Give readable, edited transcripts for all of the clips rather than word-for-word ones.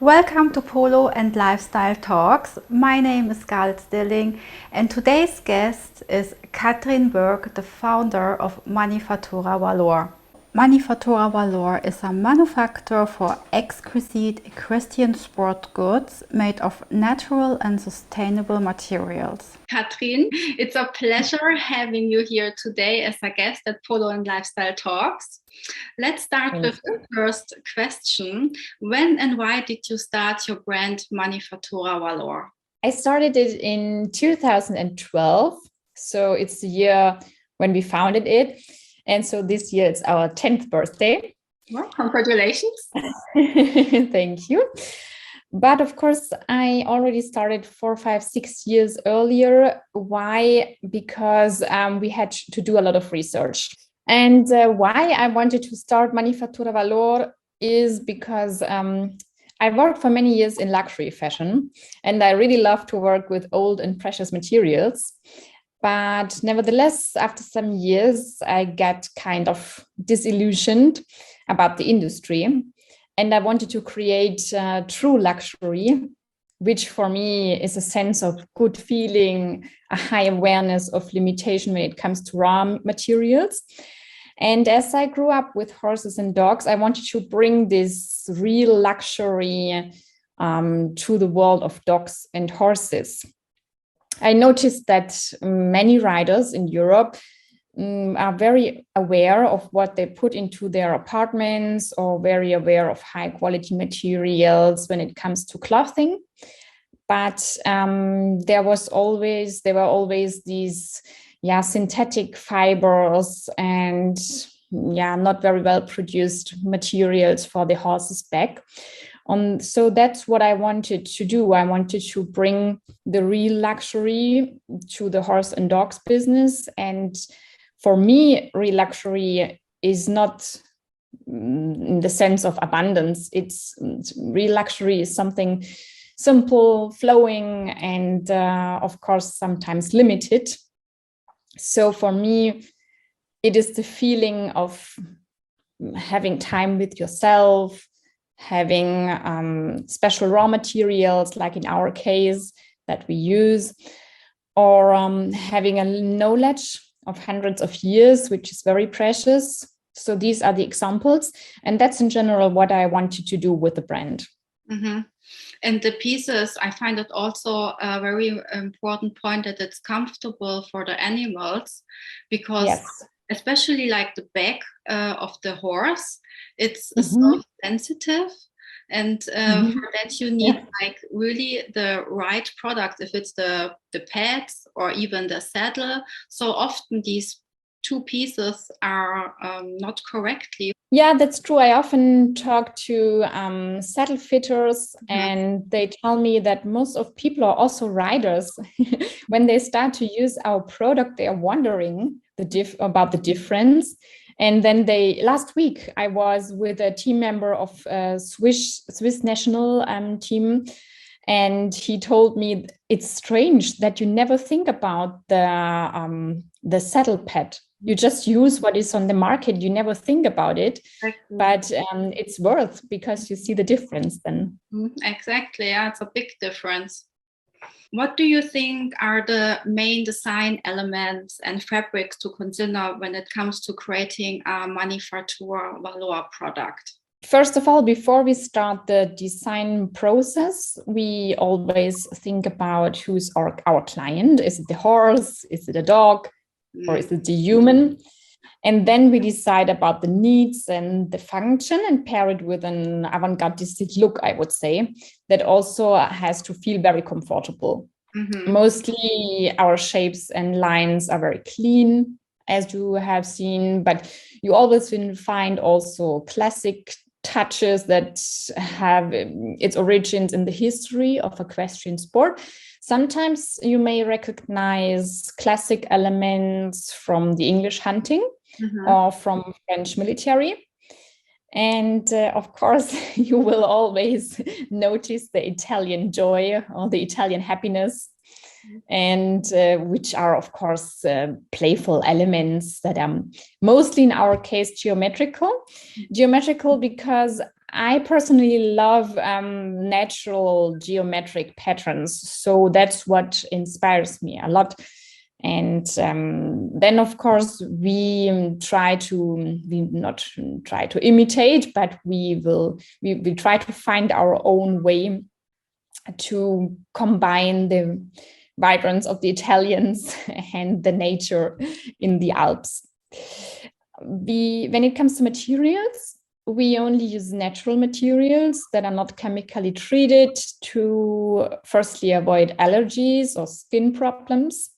Welcome to Polo and Lifestyle Talks. My name is Scarlett Stilling and today's guest is Kathrin Birk, the founder of Manifattura VALOR. Manifattura VALOR is a manufacturer for exquisite equestrian sport goods made of natural and sustainable materials. Kathrin, it's a pleasure having you here today as a guest at Polo and Lifestyle Talks. Let's start with the first question. When and why did you start your brand Manifattura VALOR? I started it in 2012. So it's the year when we founded it. And so this year it's our 10th birthday. Well, congratulations. Thank you. But of course, I already started 4, 5, 6 years earlier. Why? Because we had to do a lot of research. And why I wanted to start Manifattura VALOR is because I worked for many years in luxury fashion, and I really love to work with old and precious materials. But nevertheless, after some years, I got kind of disillusioned about the industry. And I wanted to create true luxury, which for me is a sense of good feeling, a high awareness of limitation when it comes to raw materials. And as I grew up with horses and dogs, I wanted to bring this real luxury to the world of dogs and horses. I noticed that many riders in Europe are very aware of what they put into their apartments or very aware of high quality materials when it comes to clothing. But there were always these synthetic fibers and not very well produced materials for the horse's back. So that's what I wanted to do. I wanted to bring the real luxury to the horse and dogs business. And for me, real luxury is not in the sense of abundance. It's real luxury is something simple, flowing, and of course, sometimes limited. So for me, it is the feeling of having time with yourself, having special raw materials, like in our case that we use, or having a knowledge of hundreds of years, which is very precious. So these are the examples. And that's in general what I wanted to do with the brand. Mm-hmm. And the pieces, I find it also a very important point that it's comfortable for the animals, because especially like the back of the horse, it's so sensitive. And for that, you need like really the right product, if it's the pads or even the saddle. So often these two pieces are not correctly. Yeah, that's true. I often talk to saddle fitters, and they tell me that most of people are also riders. When they start to use our product, they are wondering about the difference. And then last week, I was with a team member of Swiss national team, and he told me it's strange that you never think about the saddle pad. You just use what is on the market. You never think about it, but it's worth because you see the difference then. Exactly. Yeah, it's a big difference. What do you think are the main design elements and fabrics to consider when it comes to creating a Manifattura VALOR product? First of all, before we start the design process, we always think about who's our client. Is it the horse? Is it a dog? Or is it the human? And then we decide about the needs and the function and pair it with an avant-gardistic look, I would say, that also has to feel very comfortable. Mostly our shapes and lines are very clean, as you have seen, but you always will find also classic touches that have its origins in the history of equestrian sport. Sometimes you may recognize classic elements from the English hunting or from French military. And of course, you will always notice the Italian joy or the Italian happiness, and which are, of course, playful elements that are mostly in our case geometrical because I personally love natural geometric patterns. So that's what inspires me a lot. And then, of course, we not try to imitate, but we try to find our own way to combine the vibrance of the Italians and the nature in the Alps. When it comes to materials, we only use natural materials that are not chemically treated to firstly avoid allergies or skin problems.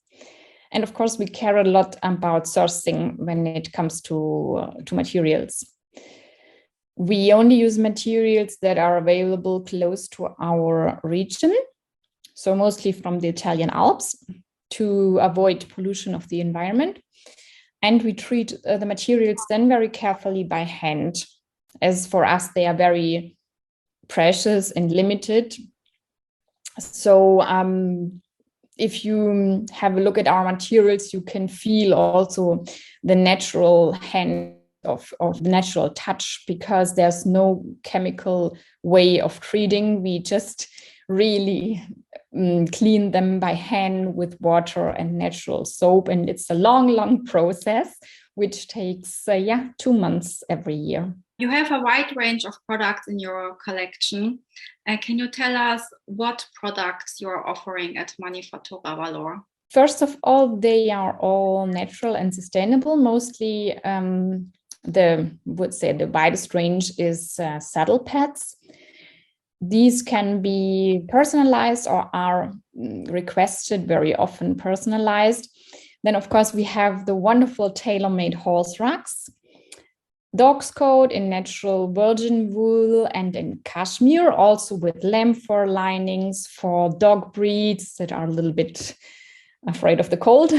And of course, we care a lot about sourcing when it comes to materials. We only use materials that are available close to our region, so mostly from the Italian Alps, to avoid pollution of the environment. And we treat the materials then very carefully by hand, as for us, they are very precious and limited. So if you have a look at our materials, you can feel also the natural hand of the natural touch, because there's no chemical way of treating. We just really clean them by hand with water and natural soap. And it's a long process, which takes 2 months every year. You have a wide range of products in your collection. Can you tell us what products you're offering at Manifattura VALOR? First of all, they are all natural and sustainable. Mostly, the widest range is saddle pads. These can be personalized or are requested, very often personalized. Then, of course, we have the wonderful tailor-made horse rugs, dog's coat in natural virgin wool and in cashmere, also with lamb fur linings for dog breeds that are a little bit afraid of the cold,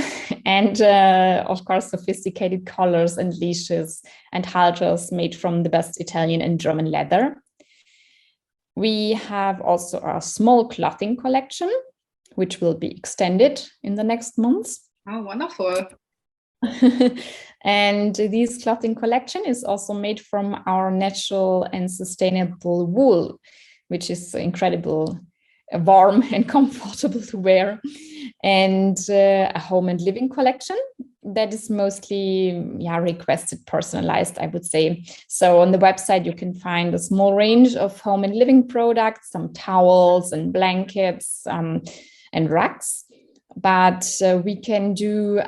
and of course, sophisticated collars and leashes and halters made from the best Italian and German leather. We have also a small clothing collection, which will be extended in the next months. Oh, wonderful. And this clothing collection is also made from our natural and sustainable wool, which is incredible, warm and comfortable to wear. And a home and living collection that is mostly requested, personalized, I would say. So on the website, you can find a small range of home and living products, some towels and blankets and rugs. But we can do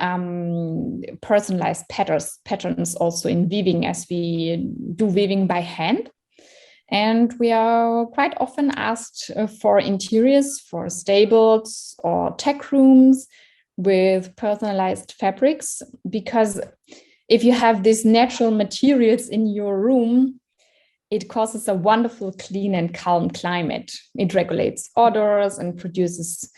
personalized patterns also in weaving, as we do weaving by hand. And we are quite often asked for interiors for stables or tech rooms with personalized fabrics, because if you have these natural materials in your room, it causes a wonderful, clean and calm climate. It regulates odors and produces,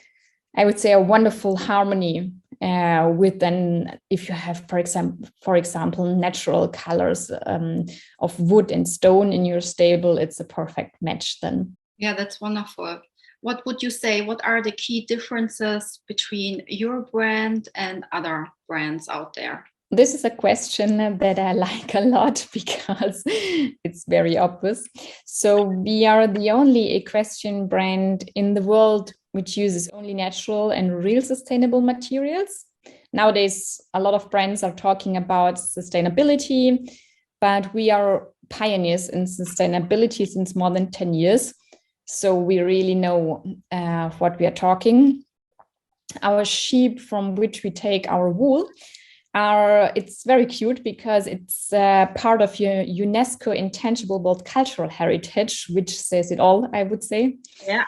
I would say, a wonderful harmony with then, if you have, for example, natural colors of wood and stone in your stable, it's a perfect match then. Yeah, that's wonderful. What would you say, what are the key differences between your brand and other brands out there? This is a question that I like a lot because it's very obvious. So we are the only equestrian brand in the world which uses only natural and real sustainable materials. Nowadays, a lot of brands are talking about sustainability, but we are pioneers in sustainability since more than 10 years. So we really know what we are talking. Our sheep, from which we take our wool, it's very cute because it's part of your UNESCO Intangible World Cultural Heritage, which says it all, I would say. Yeah.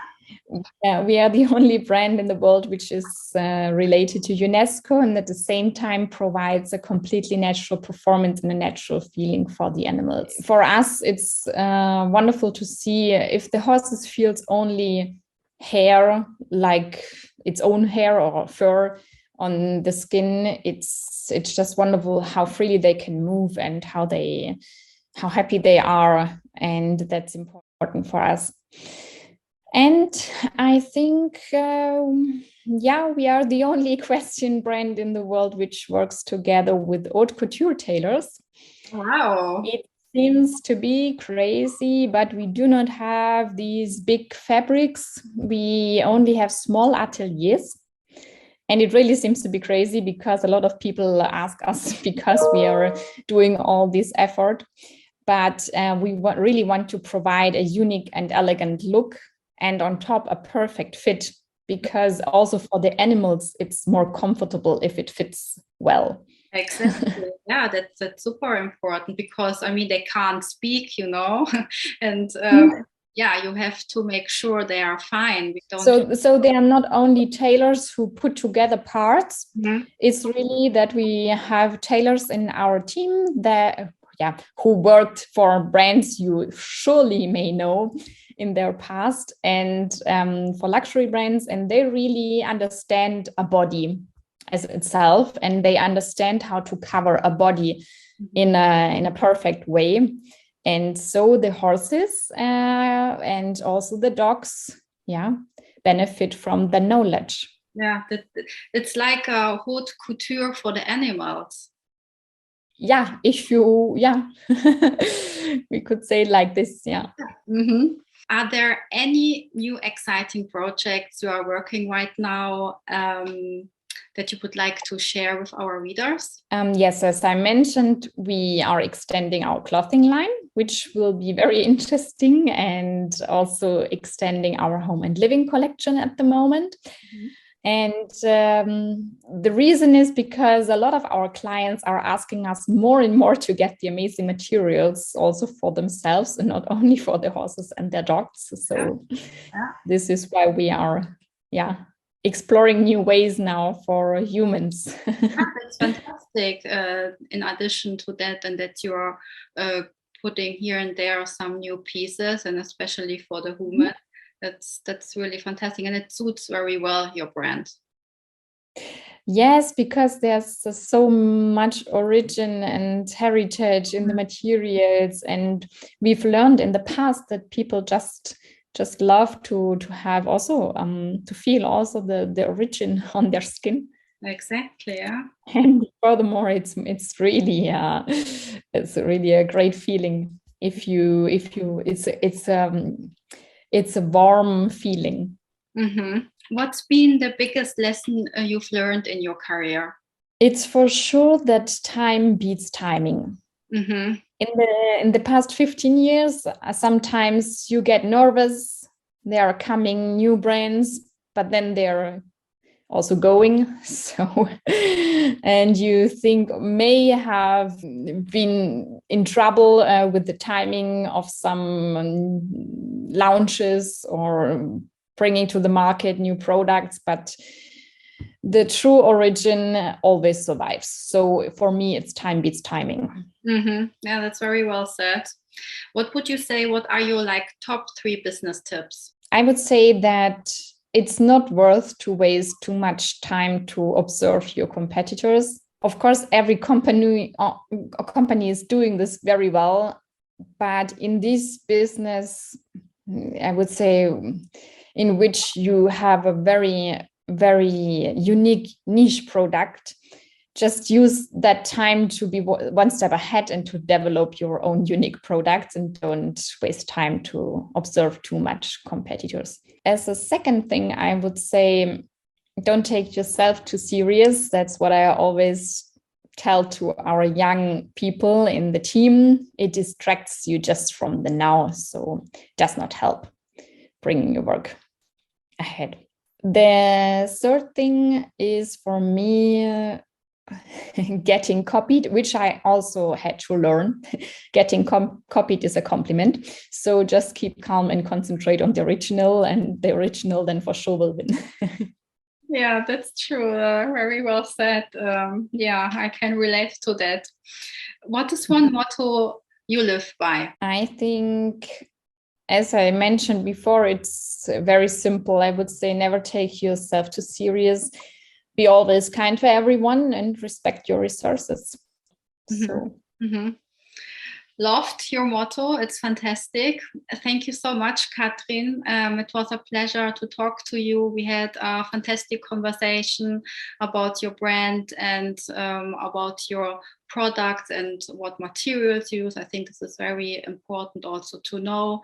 We are the only brand in the world which is related to UNESCO, and at the same time provides a completely natural performance and a natural feeling for the animals. For us, it's wonderful to see if the horses feels only hair, like its own hair or fur on the skin. It's just wonderful how freely they can move and how happy they are, and that's important for us. And I think, we are the only equestrian brand in the world which works together with haute couture tailors. Wow. seems to be crazy, but we do not have these big fabrics. We only have small ateliers. And it really seems to be crazy because a lot of people ask us because we are doing all this effort. But we really want to provide a unique and elegant look, and on top a perfect fit, because also for the animals, it's more comfortable if it fits well. Exactly. Yeah, that's super important because I mean they can't speak, and yeah, you have to make sure they are fine. We don't. So they are not only tailors who put together parts. Mhm. It's really that we have tailors in our team that who worked for brands you surely may know in their past, and for luxury brands, and they really understand a body as itself, and they understand how to cover a body in a perfect way. And so the horses and also the dogs benefit from the knowledge. Yeah, it's like a haute couture for the animals. Yeah, if you we could say it like this. Mm-hmm. Are there any new exciting projects you are working right now that you would like to share with our readers? Yes, as I mentioned, we are extending our clothing line, which will be very interesting, and also extending our home and living collection at the moment. Mm-hmm. And the reason is because a lot of our clients are asking us more and more to get the amazing materials also for themselves, and not only for the horses and their dogs. So this is why we are exploring new ways now for humans. That's fantastic. In addition to that, and that you are putting here and there some new pieces, and especially for the human. That's really fantastic, and it suits very well your brand. Yes, because there's so much origin and heritage in the materials, and we've learned in the past that people just love to have also to feel also the origin on their skin. Exactly. Yeah. And furthermore, it's really it's really a great feeling if you it's a warm feeling. Mm-hmm. What's been the biggest lesson you've learned in your career? It's for sure that time beats timing. Mm-hmm. In the past 15 years, sometimes you get nervous. There are coming new brands, but then they're also going. So, and you think may have been in trouble with the timing of some launches or bringing to the market new products, but the true origin always survives. So for me, it's time beats timing. Mm-hmm. Yeah, that's very well said. What would you say? What are your top 3 business tips? I would say that it's not worth to waste too much time to observe your competitors. Of course, every company is doing this very well, but in this business, I would say, in which you have a very, very unique niche product, just use that time to be one step ahead and to develop your own unique products, and don't waste time to observe too much competitors. As a second thing, I would say, don't take yourself too serious. That's what I always tell to our young people in the team. It distracts you just from the now, so it does not help bringing your work ahead. The third thing is for me getting copied, which I also had to learn. Getting copied is a compliment. So just keep calm and concentrate on the original, and the original then for sure will win. Yeah, that's true. Very well said. Yeah, I can relate to that. What is one motto you live by? I think, as I mentioned before, it's very simple. I would say never take yourself too serious. Be always kind to everyone and respect your resources. Mm-hmm. So. Mm-hmm. Loved your motto. It's fantastic. Thank you so much, Kathrin. It was a pleasure to talk to you. We had a fantastic conversation about your brand and about your products and what materials you use. I think this is very important also to know.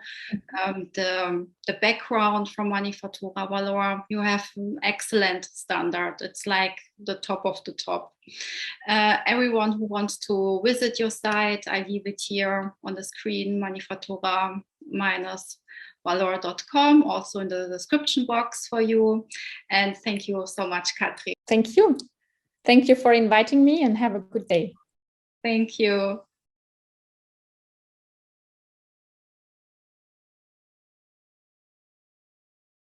The background from Manifattura VALOR, you have an excellent standard. It's like the top of the top. Everyone who wants to visit your site, I leave it here on the screen, manifattura-valor.com, also in the description box for you. And thank you so much, Kathrin. Thank you. Thank you for inviting me, and have a good day. Thank you.